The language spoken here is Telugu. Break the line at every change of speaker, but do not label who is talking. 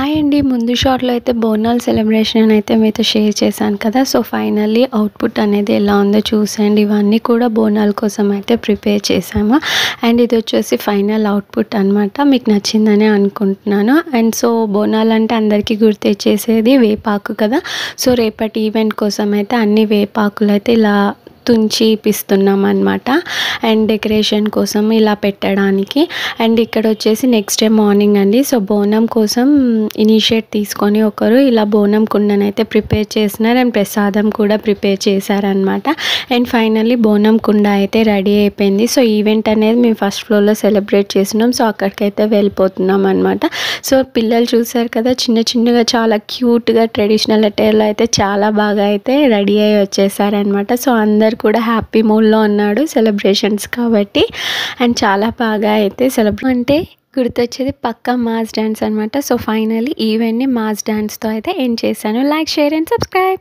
హాయ్ అండి. ముందు షార్ట్‌లో అయితే బోనాల సెలబ్రేషన్ అయితే మీతో షేర్ చేశాను కదా! సో, ఫైనల్లీ అవుట్‌పుట్ అనేది ఎలా ఉందో చూసేయండి. ఇవన్నీ కూడా బోనాల కోసం అయితే ప్రిపేర్ చేశాము. అండ్ ఇదొచ్చేసి ఫైనల్ అవుట్‌పుట్ అనమాట. మీకు నచ్చిందనే అనుకుంటున్నాను. అండ్ సో, బోనాలంటే అందరికీ గుర్తొచ్చేసేది వేపాకు కదా! సో, రేపటి ఈవెంట్ కోసం అయితే అన్ని వేపాకులైతే ఇలా తుంచి ఇప్పిస్తున్నాం అనమాట. అండ్ డెకరేషన్ కోసం ఇలా పెట్టడానికి. అండ్ ఇక్కడ వచ్చేసి నెక్స్ట్ డే మార్నింగ్ అండి. సో, బోనం కోసం ఇనిషియేట్ తీసుకొని ఒకరు ఇలా బోనం కుండనైతే ప్రిపేర్ చేసినారు. అండ్ ప్రసాదం కూడా ప్రిపేర్ చేశారనమాట. అండ్ ఫైనల్లీ బోనం కుండ అయితే రెడీ అయిపోయింది. సో, ఈవెంట్ అనేది మేము ఫస్ట్ ఫ్లోర్లో సెలబ్రేట్ చేసినాం. సో, అక్కడికైతే వెళ్ళిపోతున్నాం అనమాట. సో, పిల్లలు చూసారు కదా, చిన్నగా చాలా క్యూట్గా ట్రెడిషనల్ అటైర్లో అయితే చాలా బాగా అయితే రెడీ అయ్యి వచ్చేసారనమాట. సో, అందరు కూడా హ్యాపీ మూడ్లో ఉన్నాడు సెలబ్రేషన్స్ కాబట్టి. అండ్ చాలా బాగా అయితే అంటే గుర్తొచ్చేది పక్కా మాస్ డాన్స్ అనమాట. సో, ఫైనల్లీ ఈవెంట్ని మాస్ డాన్స్తో అయితే ఎండ్ చేశాను. Like, share and subscribe.